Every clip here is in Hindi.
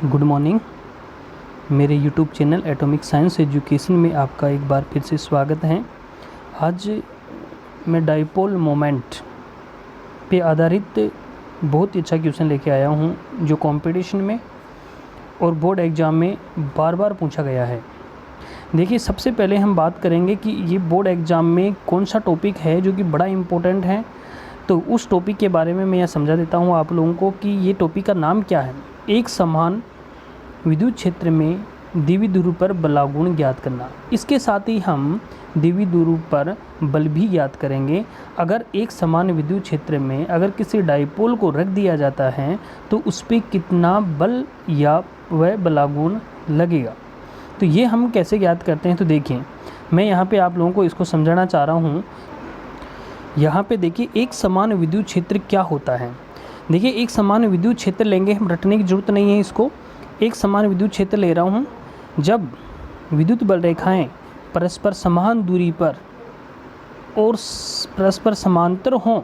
Good morning. मेरे YouTube channel atomic science education में आपका एक बार फिर से स्वागत है। आज मैं डाइपोल मोमेंट पे आधारित बहुत ही अच्छा क्वेश्चन लेके आया हूँ जो कंपटीशन में और बोर्ड एग्ज़ाम में बार बार पूछा गया है। देखिए, सबसे पहले हम बात करेंगे कि ये बोर्ड एग्ज़ाम में कौन सा टॉपिक है जो कि बड़ा इम्पोर्टेंट है। तो उस टॉपिक के बारे में मैं यह समझा देता हूँ आप लोगों को कि ये टॉपिक का नाम क्या है। एक समान विद्युत क्षेत्र में द्विध्रुव पर बलागुण ज्ञात करना। इसके साथ ही हम द्विध्रुव पर बल भी ज्ञात करेंगे। अगर एक समान विद्युत क्षेत्र में अगर किसी डाइपोल को रख दिया जाता है तो उस पर कितना बल या वह बलागुण लगेगा, तो ये हम कैसे ज्ञात करते हैं। तो देखिए, मैं यहाँ पे आप लोगों को इसको समझाना चाह रहा हूँ। यहाँ पे देखिए, एक समान विद्युत क्षेत्र क्या होता है। देखिए, एक समान विद्युत क्षेत्र लेंगे, हम रटने की ज़रूरत नहीं है इसको। एक समान विद्युत क्षेत्र ले रहा हूँ। जब विद्युत बल रेखाएं परस्पर समान दूरी पर और परस्पर समांतर हों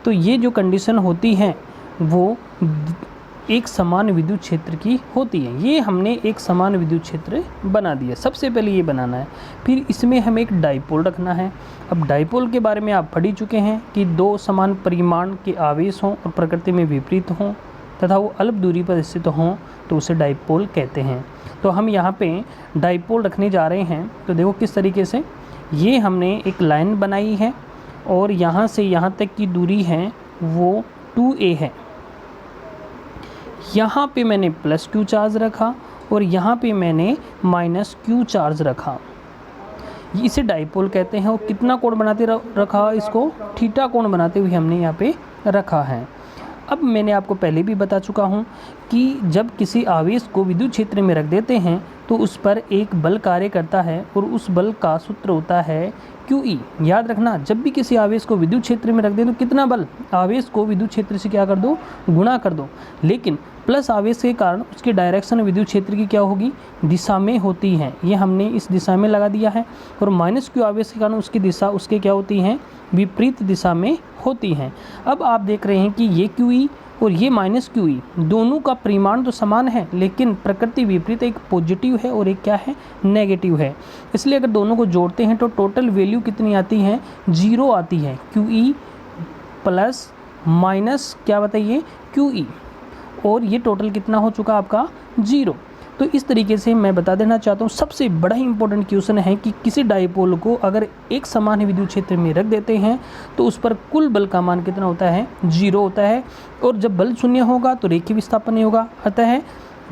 तो ये जो कंडीशन होती है वो एक समान विद्युत क्षेत्र की होती है। ये हमने एक समान विद्युत क्षेत्र बना दिया। सबसे पहले ये बनाना है, फिर इसमें हमें एक डाइपोल रखना है। अब डाइपोल के बारे में आप पढ़ ही चुके हैं कि दो समान परिमाण के आवेश हों और प्रकृति में विपरीत हों तथा वो अल्प दूरी पर स्थित हों तो उसे डाइपोल कहते हैं। तो हम यहाँ पे डाइपोल रखने जा रहे हैं। तो देखो किस तरीके से ये हमने एक लाइन बनाई है और यहाँ से यहाँ तक की दूरी है वो 2a है। यहाँ पे मैंने प्लस q चार्ज रखा और यहाँ पे मैंने माइनस q चार्ज रखा। इसे डाइपोल कहते हैं। और कितना कोण बनाते रखा, इसको थीटा कोण बनाते हुए हमने यहाँ पे रखा है। अब मैंने आपको पहले भी बता चुका हूँ कि जब किसी आवेश को विद्युत क्षेत्र में रख देते हैं तो उस पर एक बल कार्य करता है और उस बल का सूत्र होता है QE। याद रखना, जब भी किसी आवेश को विद्युत क्षेत्र में रख दें तो कितना बल, आवेश को विद्युत क्षेत्र से क्या कर दो, गुणा कर दो। लेकिन प्लस आवेश के कारण उसकी डायरेक्शन विद्युत क्षेत्र की क्या होगी, दिशा में होती है। ये हमने इस दिशा में लगा दिया है। और माइनस Q आवेश के कारण उसकी दिशा उसके क्या होती हैं, विपरीत दिशा में होती हैं। अब आप देख रहे हैं कि ये QE और ये माइनस QE दोनों का परिमाण तो समान है लेकिन प्रकृति विपरीत, एक पॉजिटिव है और एक क्या है, नेगेटिव है। इसलिए अगर दोनों को जोड़ते हैं तो टोटल वैल्यू कितनी आती है, 0 आती है। QE प्लस माइनस क्या बताइए, QE, और ये टोटल कितना हो चुका आपका, 0। तो इस तरीके से मैं बता देना चाहता हूँ, सबसे बड़ा इंपॉर्टेंट क्वेश्चन है कि किसी डाइपोल को अगर एक समान विद्युत क्षेत्र में रख देते हैं तो उस पर कुल बल का मान कितना होता है, 0 होता है। और जब बल शून्य होगा तो रेखीय विस्थापन नहीं होगा, अतः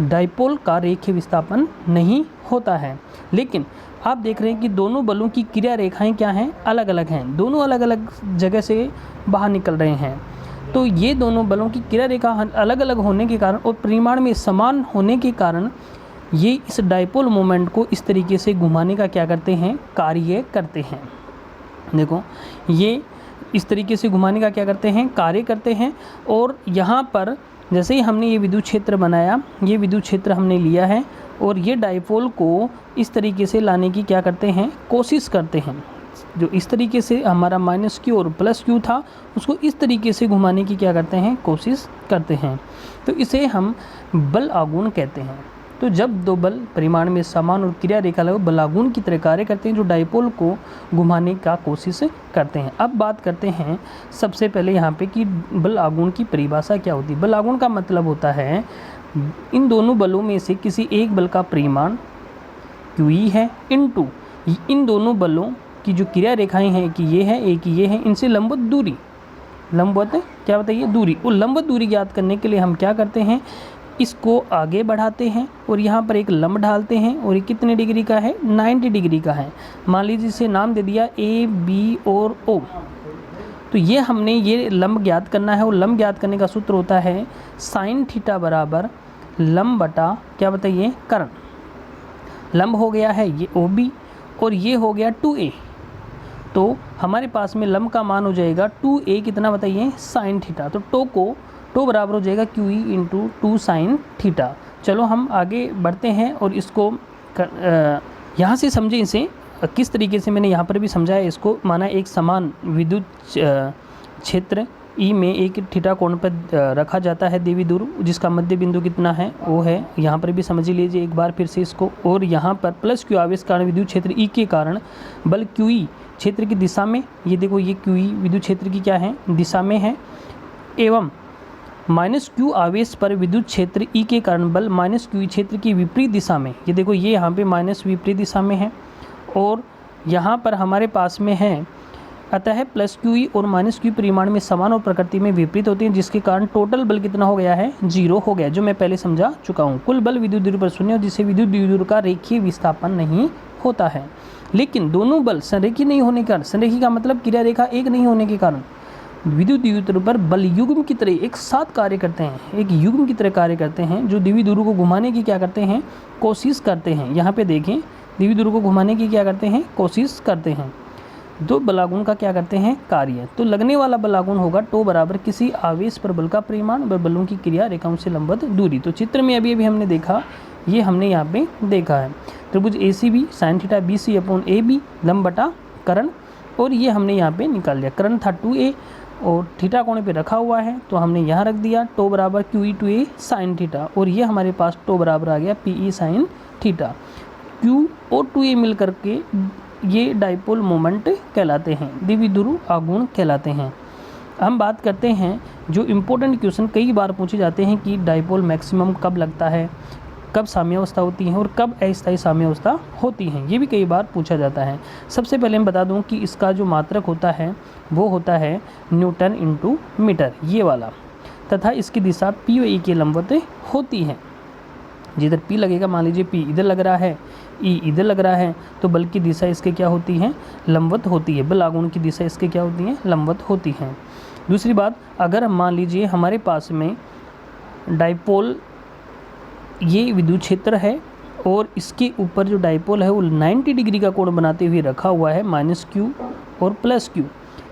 डाइपोल का रेखीय विस्थापन नहीं होता है। लेकिन आप देख रहे हैं कि दोनों बलों की क्रिया रेखाएँ क्या हैं, अलग अलग हैं। दोनों अलग अलग जगह से बाहर निकल रहे हैं। तो ये दोनों बलों की क्रिया रेखा अलग अलग होने के कारण और परिमाण में समान होने के कारण ये इस डाइपोल मोमेंट को इस तरीके से घुमाने का क्या करते हैं, कार्य करते हैं। देखो, ये इस तरीके से घुमाने का क्या करते हैं, कार्य करते हैं। और यहाँ पर जैसे ही हमने ये विद्युत क्षेत्र बनाया, ये विद्युत क्षेत्र हमने लिया है और ये डाइपोल को इस तरीके से लाने की क्या करते हैं, कोशिश करते हैं। जो इस तरीके से हमारा माइनस Q और प्लस Q था उसको इस तरीके से घुमाने की क्या करते हैं, कोशिश करते हैं। तो इसे हम बल आघूर्ण कहते हैं। तो जब दो बल परिमाण में समान और क्रिया रेखा लगे बलागुण की तरह कार्य करते हैं जो डाइपोल को घुमाने का कोशिश करते हैं। अब बात करते हैं सबसे पहले यहाँ पे कि बल आघूर्ण की परिभाषा क्या होती है। बल आघूर्ण का मतलब होता है इन दोनों बलों में से किसी एक बल का परिमाण QE है इनटू इन दोनों बलों की जो क्रिया रेखाएं हैं, कि ये है, एक ये है, इनसे लंबवत दूरी, लंबवत क्या बताइए, दूरी। और लंबवत दूरी ज्ञात करने के लिए हम क्या करते हैं, इसको आगे बढ़ाते हैं और यहाँ पर एक लंब डालते हैं और ये कितने डिग्री का है, 90 डिग्री का है। मान लीजिए इसे नाम दे दिया A, B और O। तो ये हमने ये लंब ज्ञात करना है और लंब ज्ञात करने का सूत्र होता है साइन थीटा बराबर लंब बटा क्या बताइए, कर्ण। लंब हो गया है ये OB और ये हो गया 2A। तो हमारे पास में लंब का मान हो जाएगा 2A कितना बताइए, साइन थीटा। तो टो बराबर हो जाएगा QE इंटू 2 साइन थीटा। चलो हम आगे बढ़ते हैं और इसको यहाँ से समझें इसे किस तरीके से मैंने यहाँ पर भी समझाया। इसको माना एक समान विद्युत क्षेत्र ई में एक थीटा कोण पर रखा जाता है द्विध्रुव, जिसका मध्य बिंदु कितना है वो है, यहाँ पर भी समझ लीजिए एक बार फिर से इसको। और यहाँ पर प्लस क्यू आवेश कारण विद्युत क्षेत्र ई के कारण बल क्यू ई क्षेत्र की दिशा में, ये देखो ये क्यू ई विद्युत क्षेत्र की क्या है, दिशा में है, एवं माइनस क्यू आवेश पर विद्युत क्षेत्र ई के कारण बल माइनस क्यू ई क्षेत्र की विपरीत दिशा में, ये देखो ये यहाँ पे माइनस विपरीत दिशा में है, और यहाँ पर हमारे पास में है, अतः प्लस क्यू ई और माइनस क्यू परिमाण में समान और प्रकृति में विपरीत होते हैं, जिसके कारण टोटल बल कितना हो गया है, 0 हो गया, जो मैं पहले समझा चुका हूँ। कुल बल विद्युत द्विध्रुव पर शून्य, जिससे विद्युत द्विध्रुव का रेखीय विस्थापन नहीं होता है। लेकिन दोनों बल संरेखीय नहीं होने के कारण, संरेखीय का मतलब क्रिया रेखा एक नहीं होने के कारण विद्युत द्विध्रुव पर बल युग्म की तरह एक साथ कार्य करते हैं, एक युग्म की तरह कार्य करते हैं, जो द्विध्रुव को घुमाने की क्या करते हैं, कोशिश करते हैं। यहाँ पे देखें, द्विध्रुव को घुमाने की क्या करते हैं, कोशिश करते हैं। दो बलागुण का क्या करते हैं, कार्य। तो लगने वाला बलागुण होगा टो बराबर किसी आवेश पर बल का परिमाण व बलों की क्रिया रेखाओं से लंबवत दूरी। तो चित्र में अभी हमने देखा, ये हमने यहाँ पे देखा है त्रिभुज ACB sin theta BC upon AB लंब बटा कर्ण, और ये हमने यहाँ पे निकाल लिया। कर्ण था 2a और थीटा कोण पे रखा हुआ है, तो हमने यहाँ रख दिया टो बराबर QE 2a sin थीटा, और ये हमारे पास टो बराबर आ गया PE sin थीटा। Q और 2a मिल करके ये डाइपोल मोमेंट कहलाते हैं, द्विध्रुव आघूर्ण कहलाते हैं। हम बात करते हैं जो इम्पोर्टेंट क्वेश्चन कई बार पूछे जाते हैं कि डाइपोल मैक्सिमम कब लगता है, कब साम्यावस्था होती है और कब अस्थायी साम्यावस्था होती है, ये भी कई बार पूछा जाता है। सबसे पहले मैं बता दूं कि इसका जो मात्रक होता है वो होता है न्यूटन इंटू मीटर, ये वाला, तथा इसकी दिशा P व E के लंबवत होती है। जिधर P लगेगा, मान लीजिए P इधर लग रहा है, E इधर लग रहा है, तो बल की दिशा इसके क्या होती है, लंबवत होती है। बल आघूर्ण की दिशा इसके क्या होती है, लंबवत होती है। दूसरी बात, अगर हम मान लीजिए हमारे पास में डाइपोल ये विद्युत क्षेत्र है और इसके ऊपर जो डाइपोल है वो 90 डिग्री का कोण बनाते हुए रखा हुआ है, माइनस क्यू और प्लस क्यू,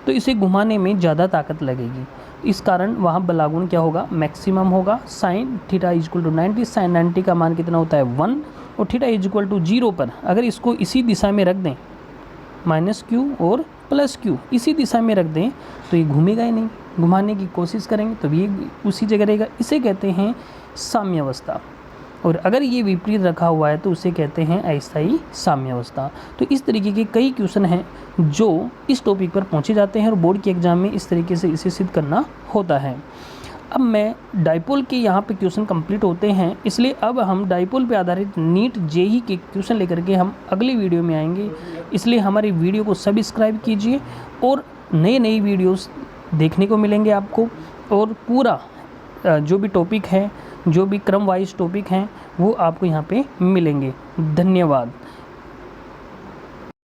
तो इसे घुमाने में ज़्यादा ताकत लगेगी। इस कारण वहाँ बलागुण क्या होगा, मैक्सिमम होगा। Sine theta is equal to 90, sine 90 का मान कितना होता है 1, और थीटा इजक्वल टू 0 पर अगर इसको इसी दिशा में रख दें, माइनस क्यू और प्लस क्यू इसी दिशा में रख दें, तो ये घूमेगा ही नहीं, घुमाने की कोशिश करेंगे तो ये उसी जगह रहेगा। इसे कहते हैं साम्यावस्था, और अगर ये विपरीत रखा हुआ है तो उसे कहते हैं अस्थायी साम्यावस्था। तो इस तरीके के कई क्वेश्चन हैं जो इस टॉपिक पर पूछे जाते हैं और बोर्ड के एग्जाम में इस तरीके से इसे सिद्ध करना होता है। अब मैं डाइपोल के यहाँ पे क्वेश्चन कंप्लीट होते हैं, इसलिए अब हम डाइपोल पे आधारित नीट JEE के क्वेश्चन लेकर के हम अगली वीडियो में आएंगे। इसलिए हमारी वीडियो को सब्सक्राइब कीजिए और नई वीडियोस देखने को मिलेंगे आपको, और पूरा जो भी टॉपिक है, जो भी क्रम वाइज टॉपिक हैं वो आपको यहाँ पे मिलेंगे। धन्यवाद।